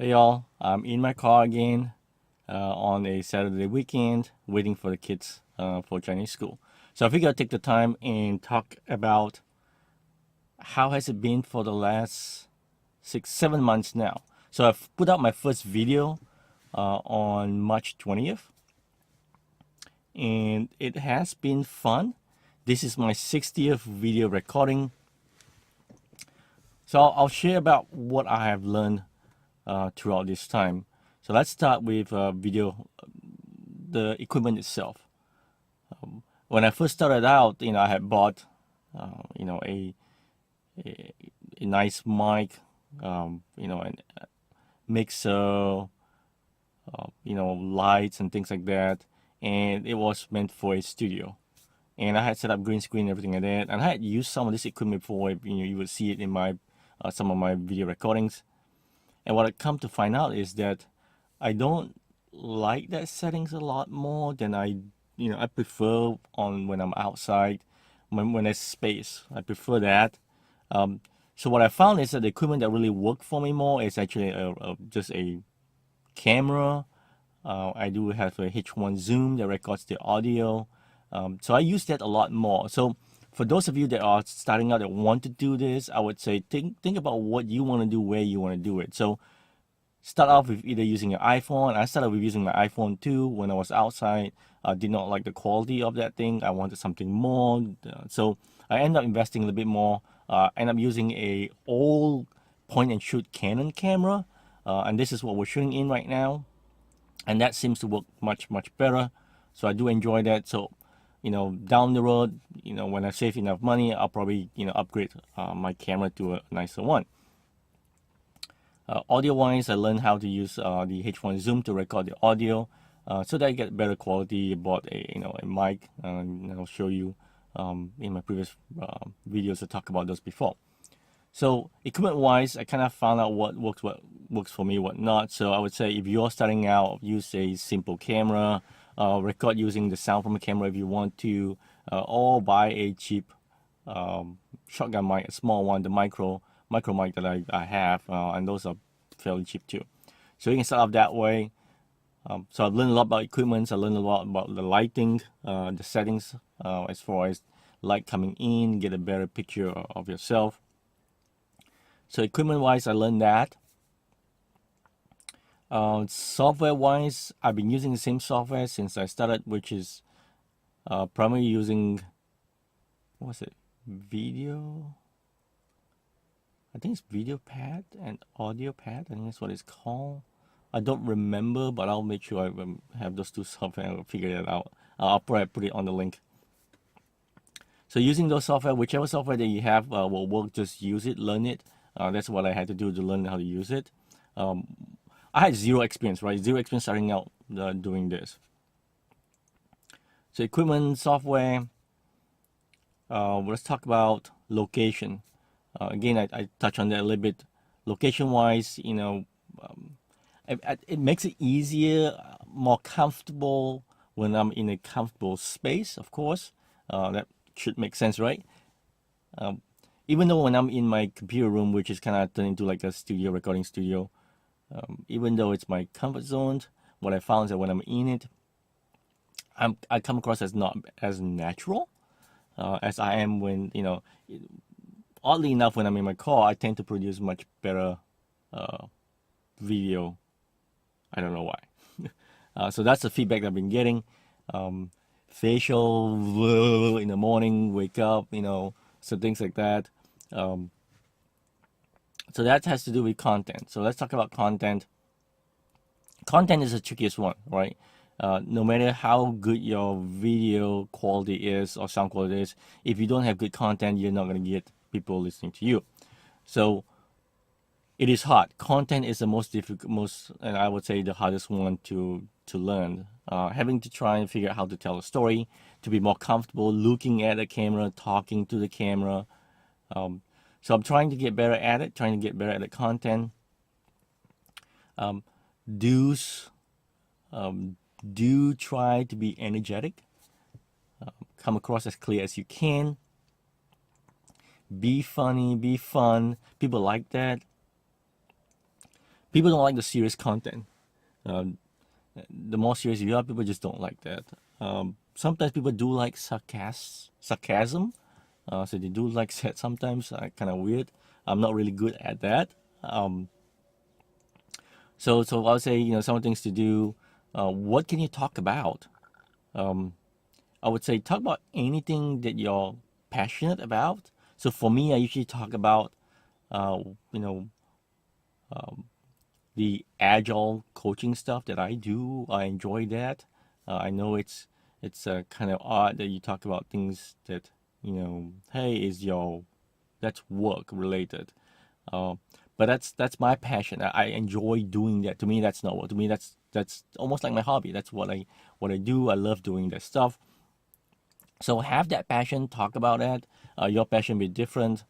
Hey y'all, I'm in my car again on a Saturday weekend waiting for the kids for Chinese school. So I figured I'd take the time and talk about how has it been for the last 6, 7 months now. So I've put out my first video on March 20th and it has been fun. This is my 60th video recording. So I'll share about what I have learned throughout this time. So let's start with the equipment itself. When I first started out, I had bought, a nice mic, a mixer, lights and things like that, and it was meant for a studio. And I had set up green screen and everything like that, and I had used some of this equipment before. You would see it in my some of my video recordings. And what I come to find out is that I don't like that settings a lot more than I prefer on when I'm outside, when there's space. I prefer that. So what I found is that the equipment that really worked for me more is actually just a camera. I do have a H1 zoom that records the audio. So I use that a lot more. So for those of you that are starting out that want to do this, I would say think about what you want to do, where you want to do it. So start off with either using your iPhone. I started with using my iPhone 2 when I was outside. I did not like the quality of that thing. I wanted something more. So I ended up investing a little bit more. End up using a old point and shoot Canon camera. And this is what we're shooting in right now. And that seems to work much, much better. So I do enjoy that. So, down the road, when I save enough money, I'll probably, upgrade my camera to a nicer one. Audio-wise, I learned how to use the H1 Zoom to record the audio, so that I get better quality. I bought a mic, and I'll show you in my previous videos. I talk about those before. So equipment-wise, I kind of found out what works for me, what not. So I would say if you're starting out, use a simple camera, record using the sound from a camera if you want to, or buy a cheap shotgun mic, a small one, the micro mic that I have, and those are fairly cheap too. So you can start off that way. So I've learned a lot about equipment. I learned a lot about the lighting, the settings, as far as light coming in, get a better picture of yourself. So equipment-wise, I learned that. Software-wise, I've been using the same software since I started, which is primarily using, what's it, video? I think it's VideoPad and AudioPad. I think that's what it's called. I don't remember, but I'll make sure I have those two software and I'll figure it out. I'll probably put it on the link. So using those software, whichever software that you have will work, just use it, learn it. That's what I had to do to learn how to use it. I had zero experience, right? Zero experience starting out doing this. So equipment, software. Let's talk about location. Again, I touch on that a little bit. Location-wise, it makes it easier, more comfortable when I'm in a comfortable space, of course. That should make sense, right? Even though when I'm in my computer room, which is kind of turned into like a studio, recording studio, even though it's my comfort zone, what I found is that when I'm in it, I come across as not as natural as I am when, oddly enough, when I'm in my car, I tend to produce much better video. I don't know why. So that's the feedback I've been getting. Facial in the morning, wake up, so things like that. So that has to do with content. So let's talk about content. Content is the trickiest one, right? No matter how good your video quality is or sound quality is, if you don't have good content, you're not going to get people listening to you. So it is hard. Content is the most difficult, and I would say the hardest one to learn. Having to try and figure out how to tell a story, to be more comfortable looking at the camera, talking to the camera. So I'm trying to get better at it, trying to get better at the content. Do try to be energetic. Come across as clear as you can. Be funny, be fun. People like that. People don't like the serious content. Um, the more serious you are, people just don't like that. Sometimes people do like sarcasm. So they do like that sometimes. Kind of weird. I'm not really good at that. Um, so I would say, some things to do. What can you talk about? Um, I would say talk about anything that you're passionate about. So for me, I usually talk about, uh, you know, the agile coaching stuff that I do. I enjoy that. I know it's kind of odd that you talk about things that, hey, that's work related. Uh, but that's my passion. I enjoy doing that. To me, that's not work. To me, that's almost like my hobby. That's what I do. I love doing that stuff. So have that passion. Talk about that. Your passion be different.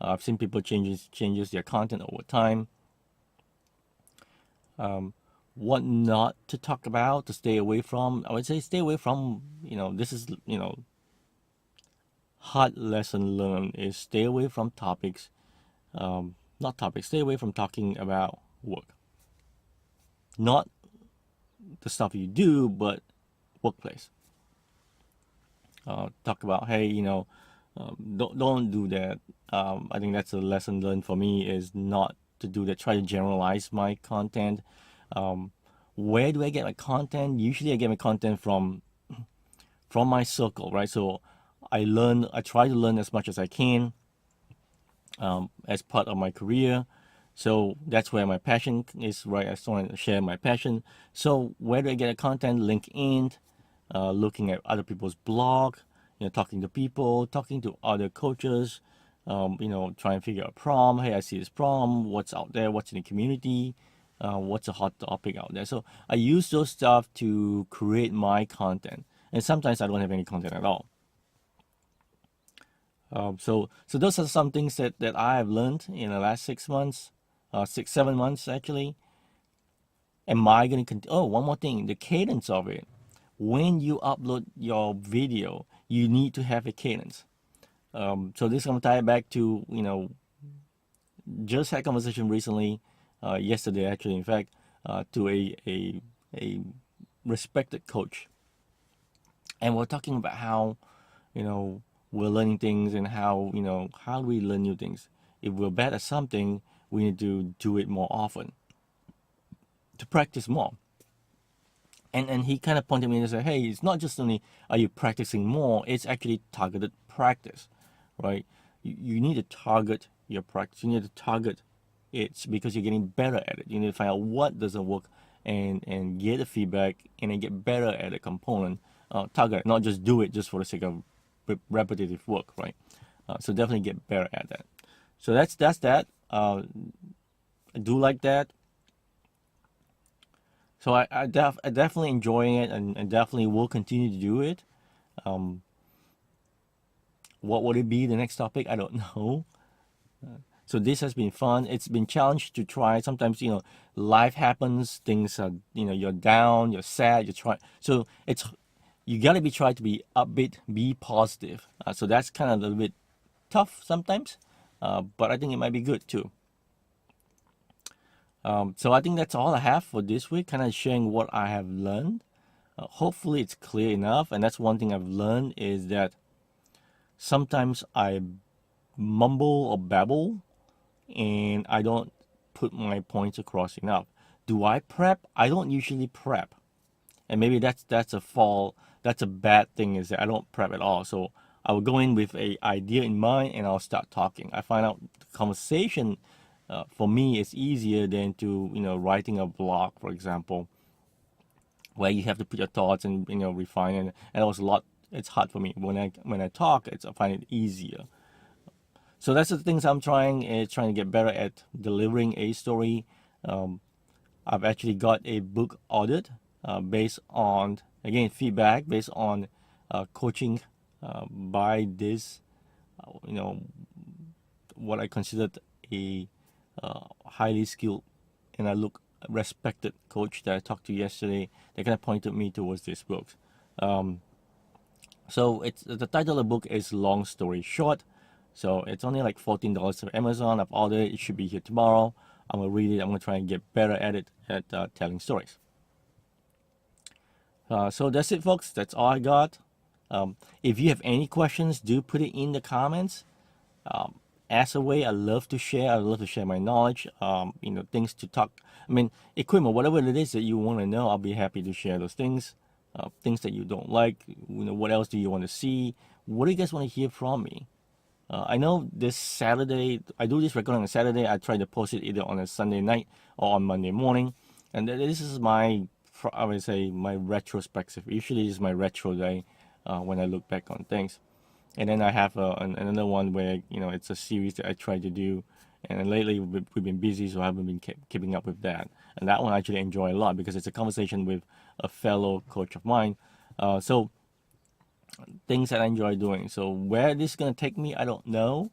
I've seen people changes their content over time. What not to talk about, to stay away from. I would say stay away from. This is hard lesson learned is stay away from topics. Not topics. Stay away from talking about work. Not the stuff you do, but workplace. Talk about, hey, don't do that. I think that's a lesson learned for me is not to do that. Try to generalize my content. Where do I get my content? Usually, I get my content from my circle, right? So I try to learn as much as I can as part of my career. So that's where my passion is, right? I just want to share my passion. So where do I get the content? LinkedIn, looking at other people's blog, talking to people, talking to other coaches, try and figure out a problem. Hey, I see this problem. What's out there? What's in the community? What's a hot topic out there? So I use those stuff to create my content. And sometimes I don't have any content at all. So those are some things that I have learned in the last 6 months, 7 months actually. Am I going to continue? Oh, one more thing, the cadence of it. When you upload your video, you need to have a cadence. So this is going to tie it back to, just had a conversation recently, yesterday actually, in fact, to a respected coach. And we're talking about how, we're learning things and how do we learn new things. If we're bad at something, we need to do it more often, to practice more. And he kind of pointed me and said, hey, it's not just only are you practicing more, it's actually targeted practice, right? You need to target your practice. You need to target it because you're getting better at it. You need to find out what doesn't work and get the feedback and then get better at a component. Target it, not just do it just for the sake of repetitive work, right? So definitely get better at that. So that's that. I do like that. So I definitely enjoying it and definitely will continue to do it. What would it be the next topic? I don't know. So this has been fun. It's been challenged to try. Sometimes life happens. Things are you're down, you're sad, you try. So you gotta try to be upbeat, be positive. So that's kind of a little bit tough sometimes, but I think it might be good too. So I think that's all I have for this week, kind of sharing what I have learned. Hopefully it's clear enough, and that's one thing I've learned is that sometimes I mumble or babble and I don't put my points across enough. Do I prep? I don't usually prep. And maybe that's a fall, that's a bad thing is that I don't prep at all. So I will go in with a idea in mind and I'll start talking. I find out the conversation for me is easier than to writing a blog, for example, where you have to put your thoughts and refine it. And it was a lot. It's hard for me when I talk. I find it easier. So that's the things I'm trying to get better at delivering a story. I've actually got a book ordered based on, again, feedback based on coaching by this, what I considered a highly skilled and I look respected coach that I talked to yesterday. They kind of pointed me towards this book. So it's the title of the book is Long Story Short. So it's only like $14 from Amazon. I've ordered it. It should be here tomorrow. I'm gonna read it. I'm gonna try and get better at it at telling stories. So that's it, folks. That's all I got. If you have any questions, do put it in the comments. Ask away. I love to share. I love to share my knowledge. Things to talk. I mean, equipment, whatever it is that you want to know, I'll be happy to share those things. Things that you don't like. What else do you want to see? What do you guys want to hear from me? I know this Saturday, I do this recording on Saturday. I try to post it either on a Sunday night or on Monday morning. And this is my, I would say, my retrospective. Usually it's my retro day when I look back on things. And then I have another one where, it's a series that I try to do. And then lately we've been busy, so I haven't been keeping up with that. And that one I actually enjoy a lot because it's a conversation with a fellow coach of mine. So things that I enjoy doing. So where this is going to take me, I don't know.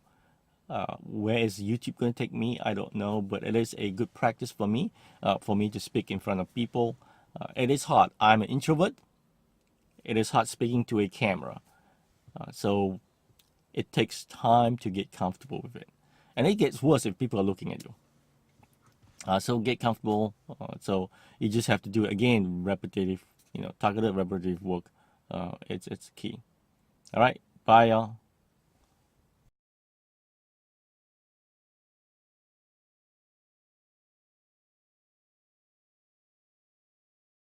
Where is YouTube going to take me? I don't know. But it is a good practice for me to speak in front of people. It is hard. I'm an introvert. It is hard speaking to a camera. So it takes time to get comfortable with it. And it gets worse if people are looking at you. So get comfortable. So you just have to do it again, repetitive, targeted repetitive work. It's key. All right. Bye, y'all.